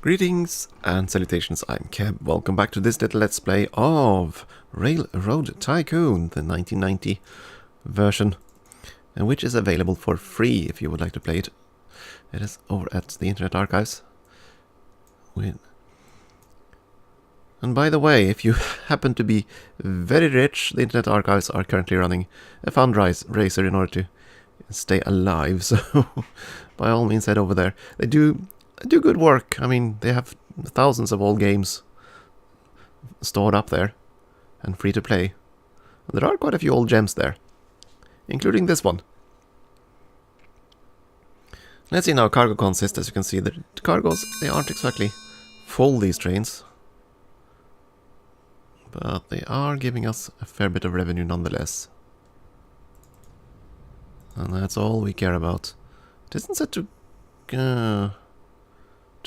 Greetings and salutations, I'm Keb. Welcome back to this little let's play of Railroad Tycoon, the 1990 version, which is available for free if you would like to play it. It is over at the Internet Archives. And by the way, if you happen to be very rich, the Internet Archives are currently running a fundraiser in order to stay alive, so by all means head over there. They do good work. I mean, they have thousands of old games stored up there and free to play. And there are quite a few old gems there, including this one. Let's see now how cargo consists. As you can see, the cargoes, they aren't exactly full, these trains, but they are giving us a fair bit of revenue nonetheless. And that's all we care about. It isn't set to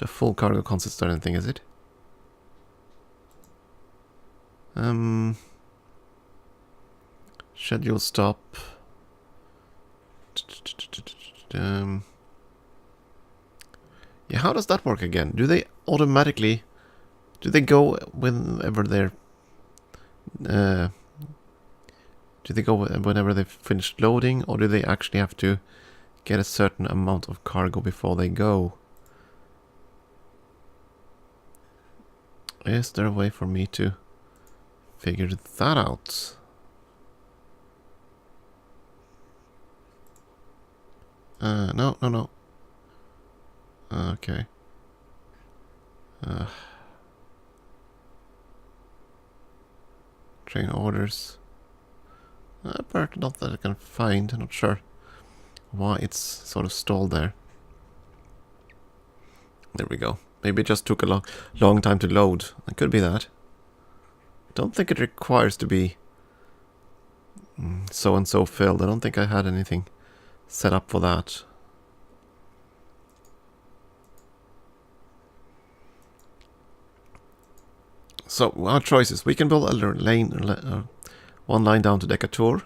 full cargo consist or anything, is it? Schedule stop. Yeah, how does that work again? Do they automatically... Do they go whenever they're... do they go whenever they've finished loading, or do they actually have to get a certain amount of cargo before they go? Is there a way for me to figure that out? No. Okay. Train orders. Apparently not that I can find. I'm not sure why it's sort of stalled there. There we go. Maybe it just took a long time to load. It could be that. Don't think it requires to be so and so filled. I don't think I had anything set up for that. So our choices: we can build a one line down to Decatur.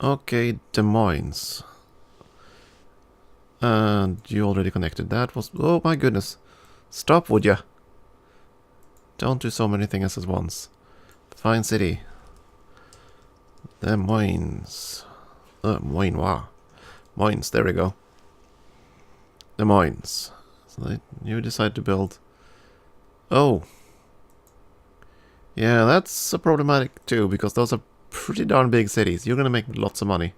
Okay, Des Moines. And you already connected. That was... Oh my goodness. Stop, would ya? Don't do so many things at once. Fine city. Des Moines. Moines, there we go. Des Moines. So you decide to build... Oh. Yeah, that's problematic too, because those are pretty darn big cities. You're gonna make lots of money.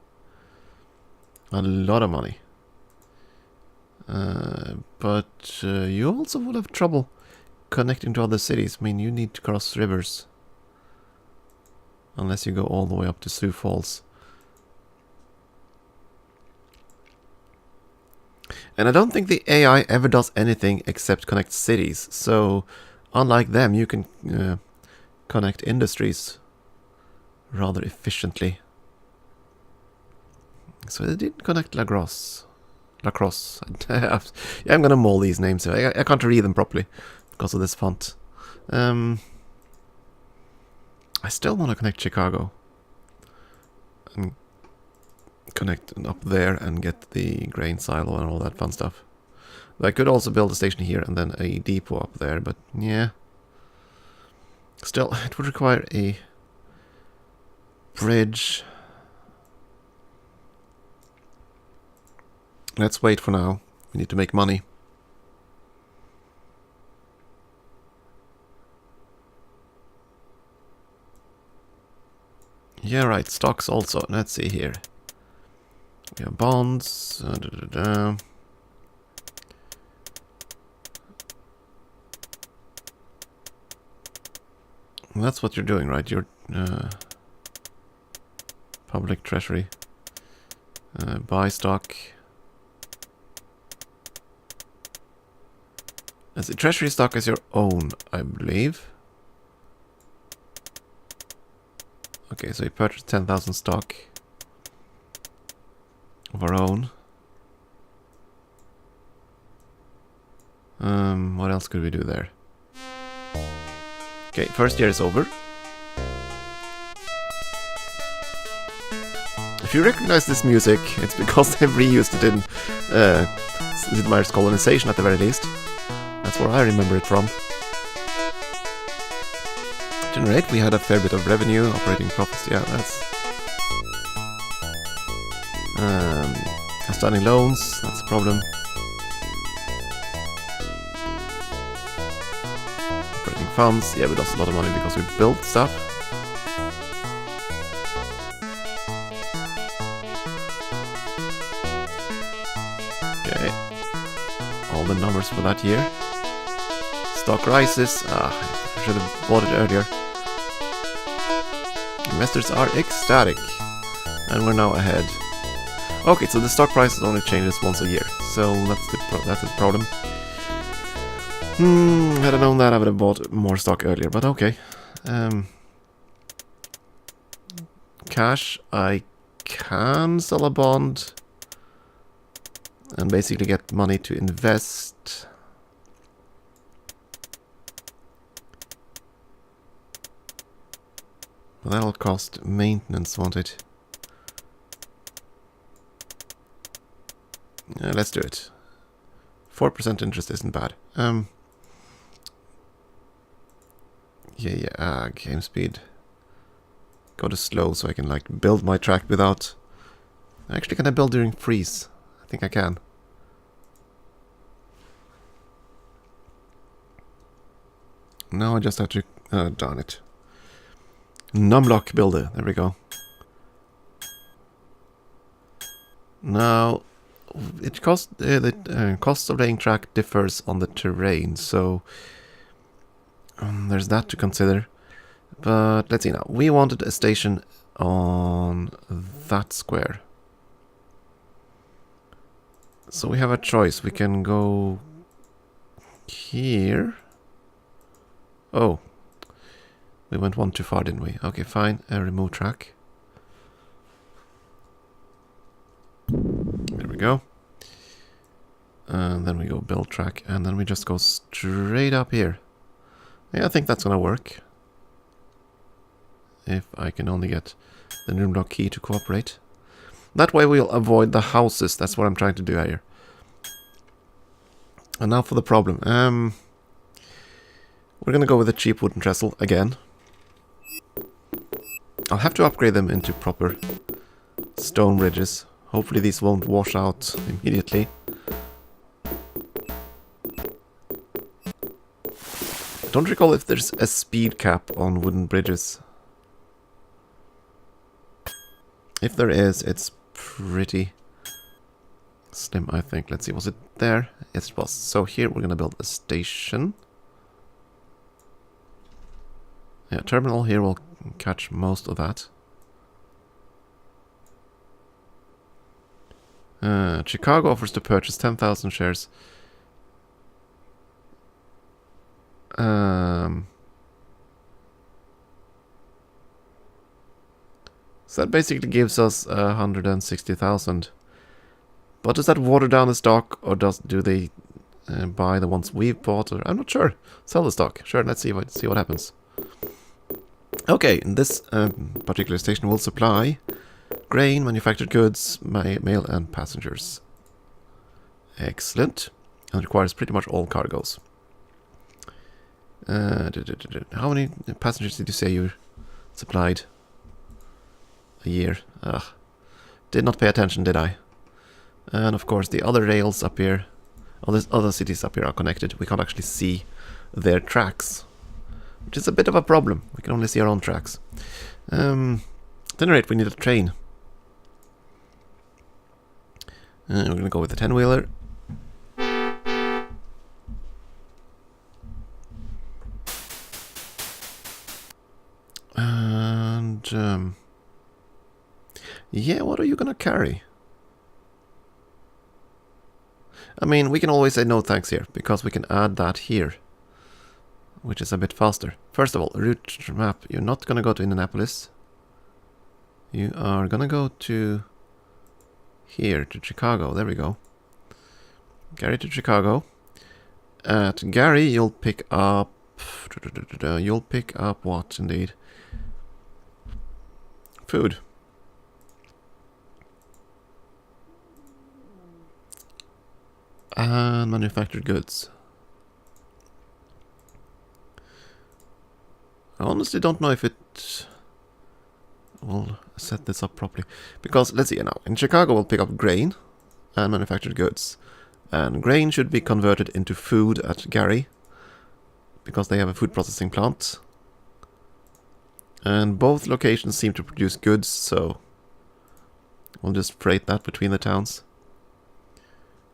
A lot of money. But you also will have trouble connecting to other cities. I mean, you need to cross rivers. Unless you go all the way up to Sioux Falls. And I don't think the AI ever does anything except connect cities. So, unlike them, you can connect industries rather efficiently. So they did connect Lacrosse. Yeah, I'm gonna maul these names. I can't read them properly because of this font. I still want to connect Chicago and connect up there and get the grain silo and all that fun stuff. But I could also build a station here and then a depot up there, but yeah. Still, it would require a bridge. Let's wait for now. We need to make money. Yeah, right. Stocks also. Let's see here. We have bonds. That's what you're doing, right? You're public treasury. Buy stock. As the treasury stock is your own, I believe. Okay, so we purchased 10,000 stock of our own. What else could we do there? Okay, first year is over. If you recognize this music, it's because they've reused it in Sid Meier's Colonization at the very least. That's where I remember it from. Generate, we had a fair bit of revenue, operating profits, yeah, that's... Outstanding loans, that's a problem. Operating funds, yeah, we lost a lot of money because we built stuff. Okay, all the numbers for that year. Stock rises, I should have bought it earlier. Investors are ecstatic, and we're now ahead. Okay, so the stock price only changes once a year, so that's the problem. Had I known that, I would have bought more stock earlier, but okay. Cash, I can sell a bond and basically get money to invest. Well, that'll cost maintenance, won't it? Let's do it. 4% interest isn't bad. Game speed. Go to slow so I can like build my track without... Actually, can I build during freeze? I think I can. Now I just have to... darn it. NumLock builder. There we go. Now, the cost of laying track differs on the terrain, so there's that to consider. But let's see now. We wanted a station on that square. So we have a choice. We can go here. Oh. We went one too far, didn't we? Okay, fine. Remove track. There we go. And then we go build track. And then we just go straight up here. Yeah, I think that's gonna work. If I can only get the NumLock key to cooperate. That way we'll avoid the houses. That's what I'm trying to do here. And now for the problem. We're gonna go with a cheap wooden trestle again. I'll have to upgrade them into proper stone bridges. Hopefully these won't wash out immediately. Don't recall if there's a speed cap on wooden bridges. If there is, it's pretty slim, I think. Let's see, was it there? Yes, it was. So here we're gonna build a station. Yeah, terminal here will catch most of that. Chicago offers to purchase 10,000 shares. So that basically gives us 160,000. But does that water down the stock, or do they buy the ones we've bought? Or I'm not sure. Sell the stock. Sure, let's see what happens. Okay, this particular station will supply grain, manufactured goods, mail, and passengers. Excellent. And requires pretty much all cargoes. How many passengers did you say you supplied a year? Did not pay attention, did I? And of course the other rails up here, all these other cities up here are connected. We can't actually see their tracks, which is a bit of a problem. We can only see our own tracks. Generate, we need a train. We're going to go with the 10-wheeler. And yeah, what are you going to carry? I mean, we can always say no thanks here, because we can add that here, which is a bit faster. First of all, route map. You're not going to go to Indianapolis. You are going to go to here, to Chicago. There we go. Gary to Chicago. At Gary, you'll pick up... You'll pick up what, indeed? Food. And manufactured goods. I honestly don't know if it will set this up properly. Because, let's see now. In Chicago, we'll pick up grain and manufactured goods. And grain should be converted into food at Gary, because they have a food processing plant. And both locations seem to produce goods, so we'll just freight that between the towns.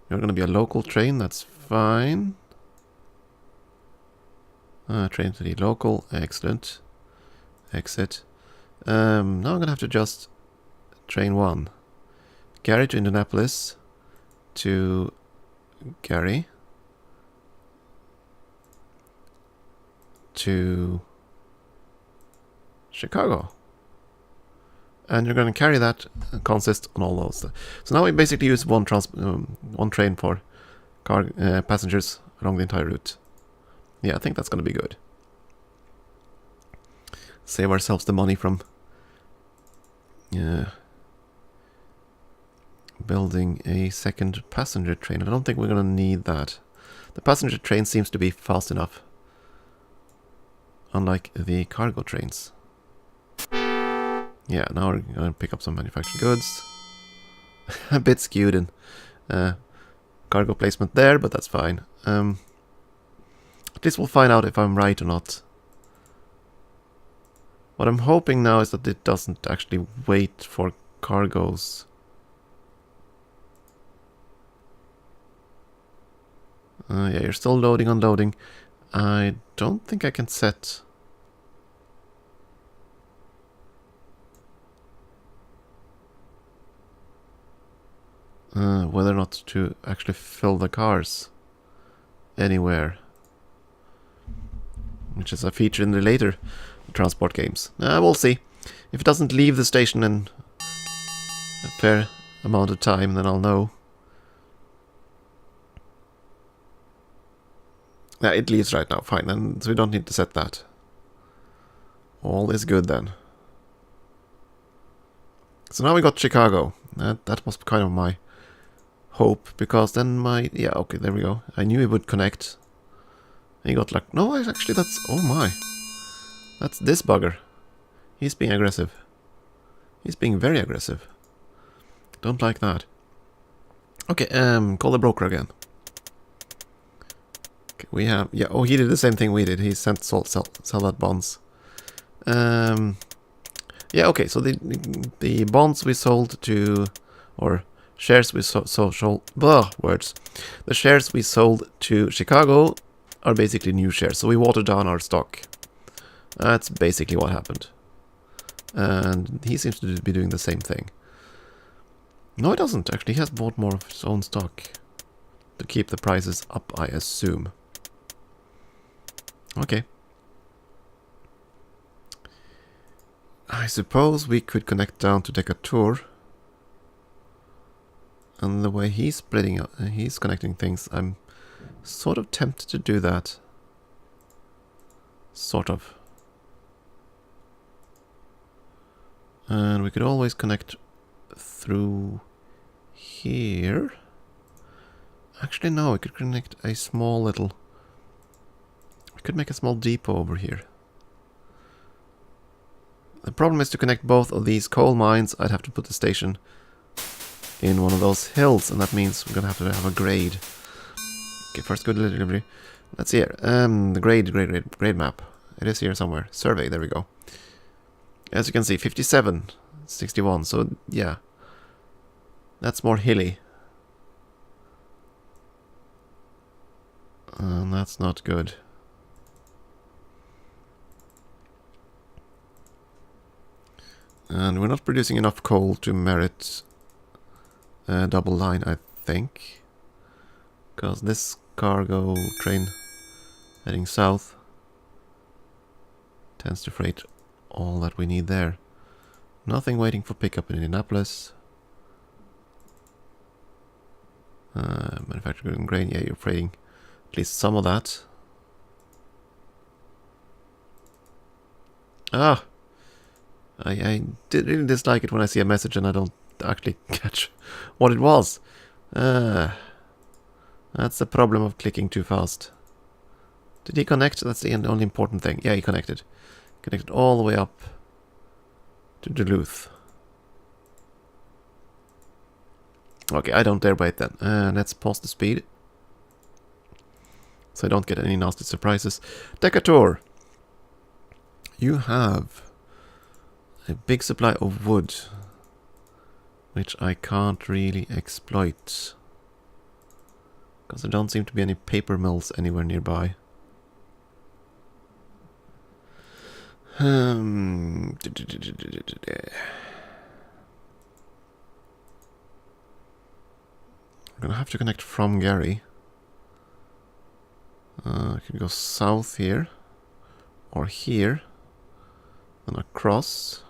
You're going to be a local train, that's fine. Train to the local, excellent. Exit. Now I'm going to have to adjust train 1. Gary to Indianapolis to Gary to Chicago. And you're going to carry that consist on all those. So now we basically use one train for passengers along the entire route. Yeah, I think that's going to be good. Save ourselves the money from building a second passenger train. I don't think we're going to need that. The passenger train seems to be fast enough, unlike the cargo trains. Yeah, now we're going to pick up some manufactured goods. A bit skewed in cargo placement there, but that's fine. At least we'll find out if I'm right or not. What I'm hoping now is that it doesn't actually wait for cargoes. Yeah, you're still loading, unloading. I don't think I can set... whether or not to actually fill the cars anywhere, which is a feature in the later transport games. We'll see. If it doesn't leave the station in a fair amount of time, then I'll know. Yeah, it leaves right now, fine, then so we don't need to set that. All is good then. So now we got Chicago. That was kind of my hope, because then yeah, okay, there we go. I knew it would connect. And he got like, no, actually that's, oh my. That's this bugger. He's being aggressive. He's being very aggressive. Don't like that. Okay, call the broker again. Okay, we have, yeah, oh, he did the same thing we did. He sent sell that bonds. Yeah, okay, so the bonds we sold to, or shares we sold, words. The shares we sold to Chicago are basically new shares, so we watered down our stock. That's basically what happened. And he seems to be doing the same thing. No, he doesn't, actually. He has bought more of his own stock to keep the prices up, I assume. Okay. I suppose we could connect down to Decatur. And the way he's splitting up, he's connecting things, I'm sort of tempted to do that. Sort of. And we could always connect through here. Actually, no, we could connect a small little... We could make a small depot over here. The problem is to connect both of these coal mines, I'd have to put the station in one of those hills, and that means we're gonna have to have a grade. Okay, first good delivery. Let's see here. The grade map. It is here somewhere. Survey, there we go. As you can see, 57, 61, so yeah. That's more hilly. And that's not good. And we're not producing enough coal to merit a double line, I think. Because this cargo train heading south tends to freight all that we need there. Nothing waiting for pickup in Indianapolis. Manufacturing grain, yeah, you're freighting at least some of that. Ah! I did really dislike it when I see a message and I don't actually catch what it was. That's the problem of clicking too fast. Did he connect? That's the only important thing. Yeah, he connected. Connected all the way up to Duluth. Okay, I don't dare wait then. Let's pause the speed, so I don't get any nasty surprises. Decatur! You have a big supply of wood, which I can't really exploit, because there don't seem to be any paper mills anywhere nearby. I'm gonna have to connect from Gary. I can go south here, or here, and across.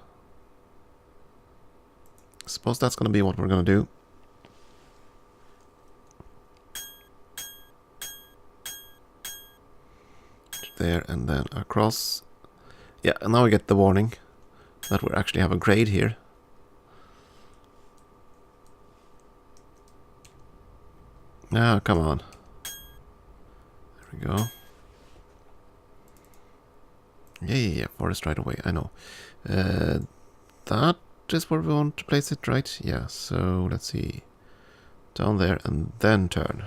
I suppose that's gonna be what we're gonna do. There and then across. Yeah, and now we get the warning that we actually have a grade here. Now, come on. There we go. Yeah, forest right away, I know. That is where we want to place it, right? Yeah, so let's see. Down there and then turn.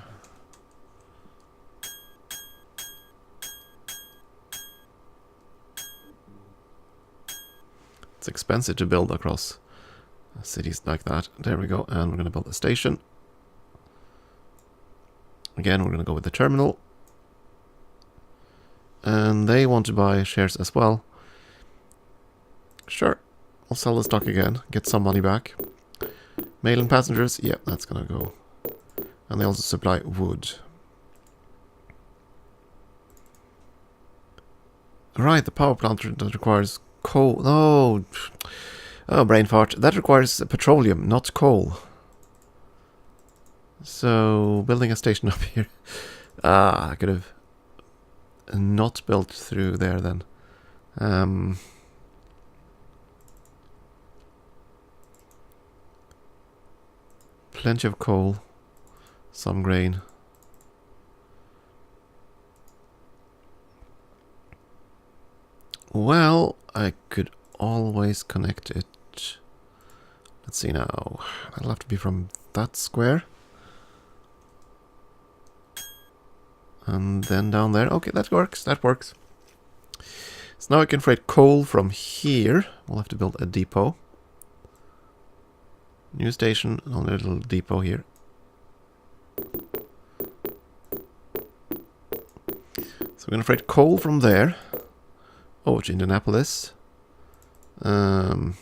It's expensive to build across cities like that. There we go, and we're going to build a station. Again, we're going to go with the terminal. And they want to buy shares as well. Sure, I'll sell the stock again, get some money back. Mail and passengers, yeah, that's going to go. And they also supply wood. Right, the power plant that requires coal. No, oh, brain fart. That requires petroleum, not coal. So, building a station up here. I could have not built through there then. Plenty of coal, some grain. Well, I could always connect it. Let's see now. That'll have to be from that square. And then down there. Okay, that works. That works. So now I can freight coal from here. We'll have to build a depot. New station on a little depot here. So we're going to freight coal from there. Oh, to Indianapolis. And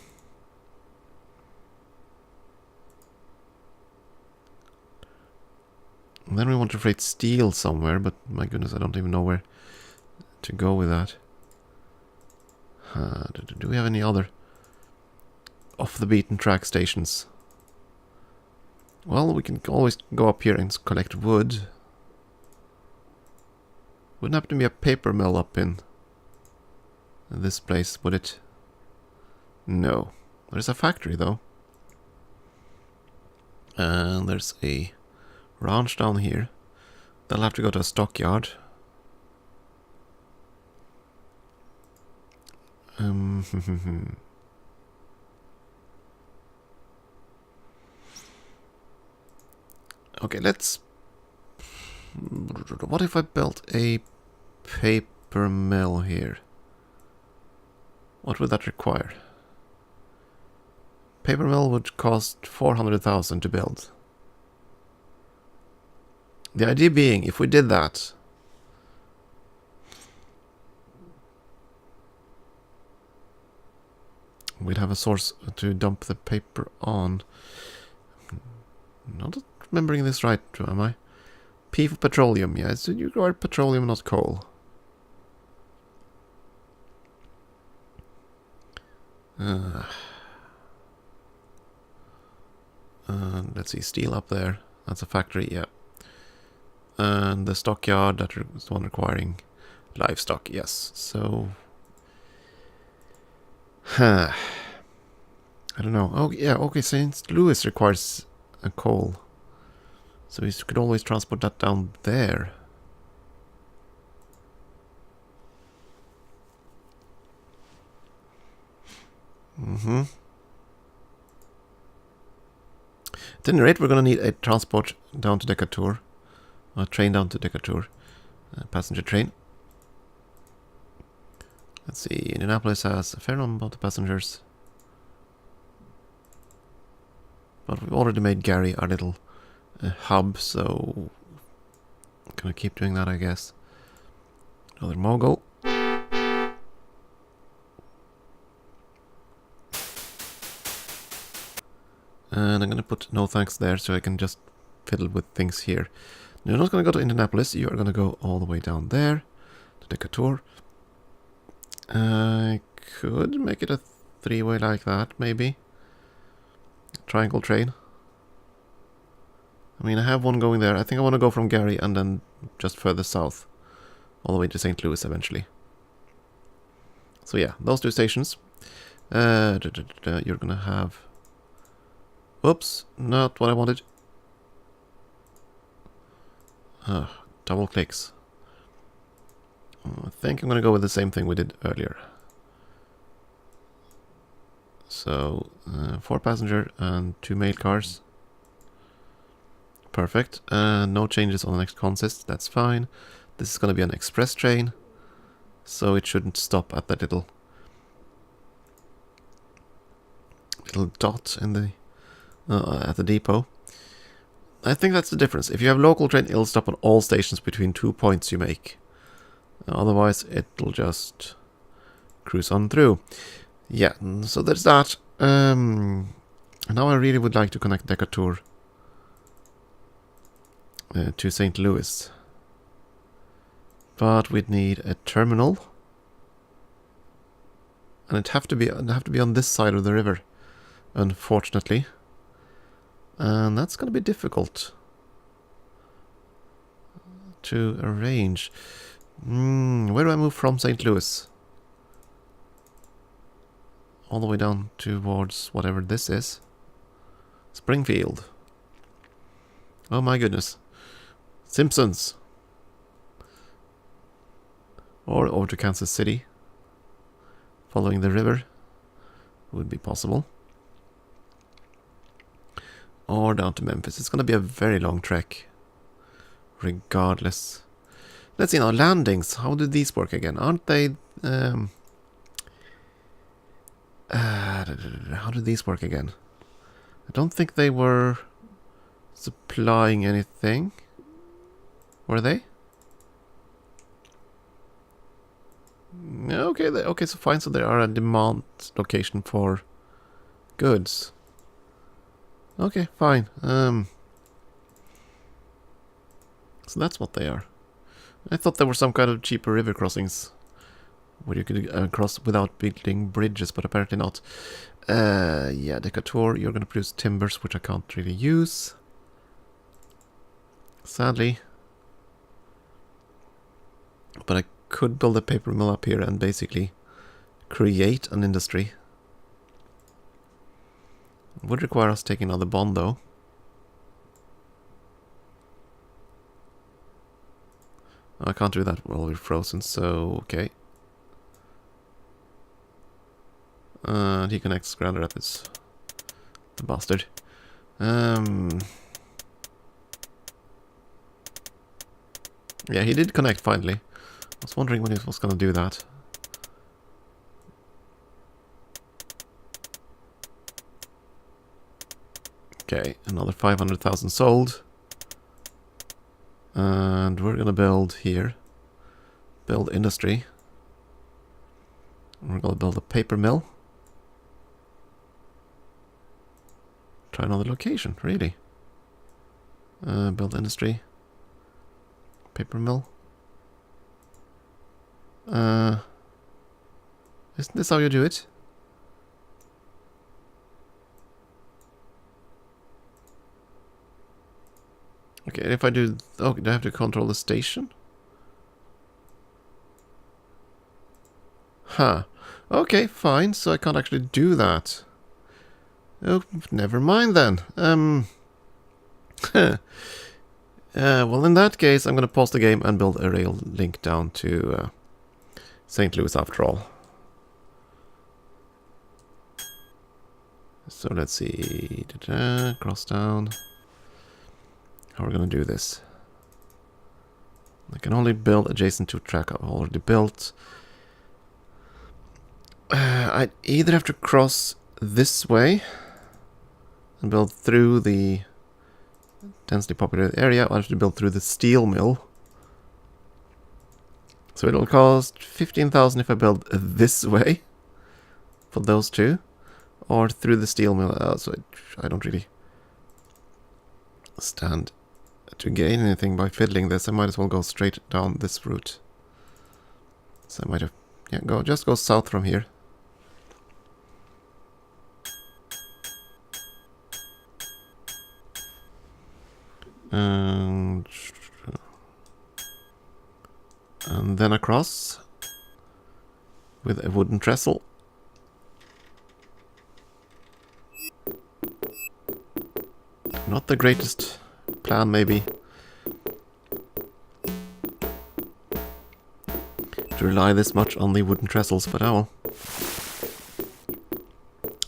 then we want to freight steel somewhere, but my goodness, I don't even know where to go with that. Do we have any other off the beaten track stations? Well, we can always go up here and collect wood. Wouldn't happen to be a paper mill up in this place, would it? No. There's a factory, though. And there's a ranch down here. They'll have to go to a stockyard. Okay, let's... What if I built a paper mill here? What would that require? Paper mill would cost 400,000 to build. The idea being, if we did that, we'd have a source to dump the paper on. Not remembering this right, am I? P for petroleum, yeah, so you require petroleum, not coal. Let's see, steel up there. That's a factory, yeah. And the stockyard, that is the one requiring livestock, yes. So, I don't know. Oh, yeah, okay, St. Louis requires a coal. So we could always transport that down there. Mm-hmm. At any rate, we're going to need a transport down to Decatur. A train down to Decatur. A passenger train. Let's see, Indianapolis has a fair number of passengers. But we've already made Gary our little hub, so I'm gonna keep doing that, I guess. Another mogul. And I'm gonna put no thanks there so I can just fiddle with things here. You're not gonna go to Indianapolis, you are gonna go all the way down there to Decatur. I could make it a three-way like that, maybe. Triangle train. I mean, I have one going there. I think I want to go from Gary and then just further south. All the way to St. Louis eventually. So yeah, those two stations. You're gonna have... Oops, not what I wanted. Double clicks. I think I'm gonna go with the same thing we did earlier. So, 4 passenger and 2 mail cars. Perfect. No changes on the next consist, that's fine. This is gonna be an express train, so it shouldn't stop at that little dot in the at the depot. I think that's the difference. If you have local train, it'll stop on all stations between 2 points you make. Otherwise, it'll just cruise on through. Yeah, so there's that. Now I really would like to connect Decatur to St. Louis. But we'd need a terminal. And it'd have to be on this side of the river, unfortunately. And that's going to be difficult to arrange. Where do I move from St. Louis? All the way down towards whatever this is. Springfield. Oh my goodness. Simpsons. Or over to Kansas City. Following the river would be possible. Or down to Memphis. It's going to be a very long trek. Regardless. Let's see now, landings. How do these work again? Aren't they... how do these work again? I don't think they were supplying anything. Were they? Okay, okay, so fine. So there are a demand location for goods. Okay, fine. So that's what they are. I thought there were some kind of cheaper river crossings where you could cross without building bridges, but apparently not. Yeah, Decatur, you're going to produce timbers, which I can't really use. Sadly. But I could build a paper mill up here and basically create an industry. It would require us taking another bond, though. I can't do that while we're frozen, so okay. And he connects Grand Rapids. The bastard. Yeah, he did connect finally. I was wondering when he was going to do that. Okay, another 500,000 sold. And we're going to build here. Build industry. We're going to build a paper mill. Try another location, really. Build industry. Paper mill. Isn't this how you do it? Okay, if I do... Oh, do I have to control the station? Huh. Okay, fine, so I can't actually do that. Oh, never mind then. Well, in that case, I'm going to pause the game and build a rail link down to St. Louis after all. So let's see. Cross down. How are we going to do this? I can only build adjacent to a track I've already built. I'd either have to cross this way and build through the densely populated area, or I have to build through the steel mill. So it'll cost 15,000 if I build this way for those two, or through the steel mill. So I don't really stand to gain anything by fiddling this. I might as well go straight down this route. So I might have, yeah, just go south from here. And then across with a wooden trestle. Not the greatest plan, maybe, to rely this much on the wooden trestles, but oh well.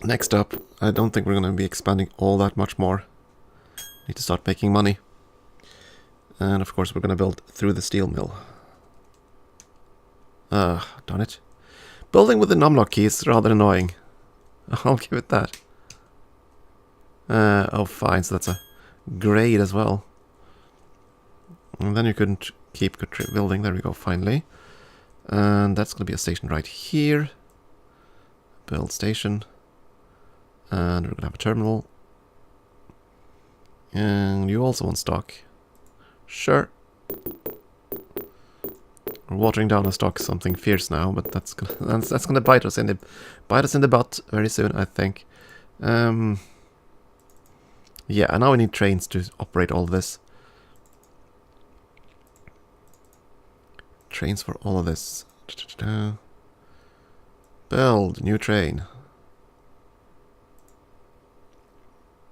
Next up, I don't think we're going to be expanding all that much more. Need to start making money. And of course we're going to build through the steel mill. Darn it. Building with the NumLock key is rather annoying. I'll give it that. Oh fine, so that's a grade as well. And then you couldn't keep building. There we go, finally. And that's going to be a station right here. Build station. And we're going to have a terminal. And you also want stock. Sure. We're watering down a stock something fierce now, but that's gonna bite us in the butt very soon, I think. Yeah, and now we need trains to operate all this. Trains for all of this. Build new train.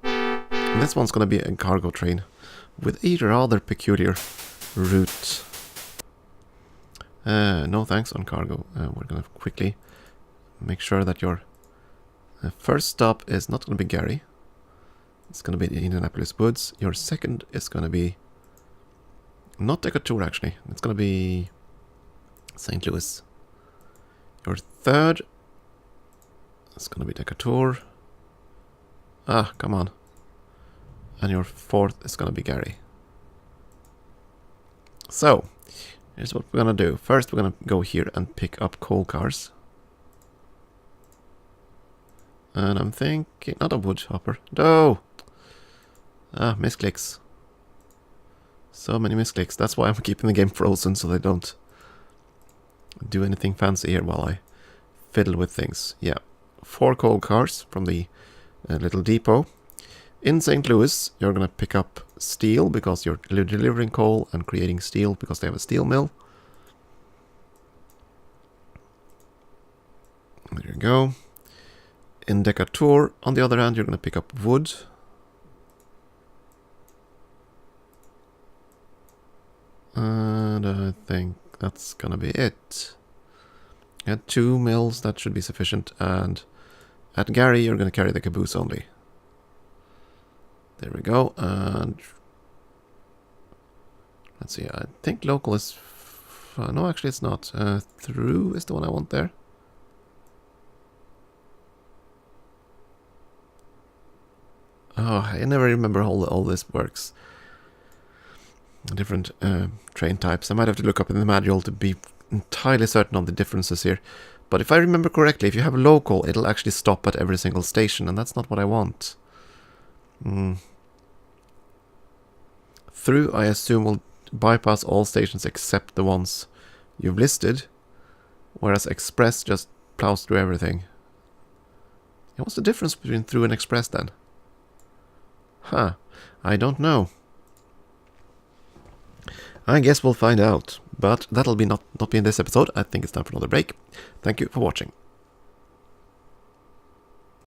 And this one's gonna be a cargo train with a rather peculiar route. No thanks on cargo. We're gonna quickly make sure that your first stop is not gonna be Gary. It's gonna be the Indianapolis Woods. Your second is gonna be not Decatur, actually. It's gonna be St. Louis. Your third is gonna be Decatur. Ah, come on. And your fourth is gonna be Gary. So, here's what we're gonna do. First, we're gonna go here and pick up coal cars. And I'm thinking, not a wood hopper. No! Ah, misclicks. So many misclicks. That's why I'm keeping the game frozen, so they don't do anything fancy here while I fiddle with things. Yeah, 4 coal cars from the little depot. In St. Louis, you're going to pick up steel because you're delivering coal and creating steel because they have a steel mill. There you go. In Decatur, on the other hand, you're going to pick up wood. And I think that's going to be it. At 2 mills, that should be sufficient. And at Gary, you're going to carry the caboose only. There we go, and let's see, I think local is... no, actually it's not. Through is the one I want there. Oh, I never remember how all this works. Different train types. I might have to look up in the manual to be entirely certain of the differences here. But if I remember correctly, if you have local, it'll actually stop at every single station, and that's not what I want. Through, I assume, will bypass all stations except the ones you've listed, whereas Express just plows through everything. Yeah, what's the difference between through and Express then? Huh, I don't know. I guess we'll find out, but that'll be not be in this episode. I think it's time for another break. Thank you for watching.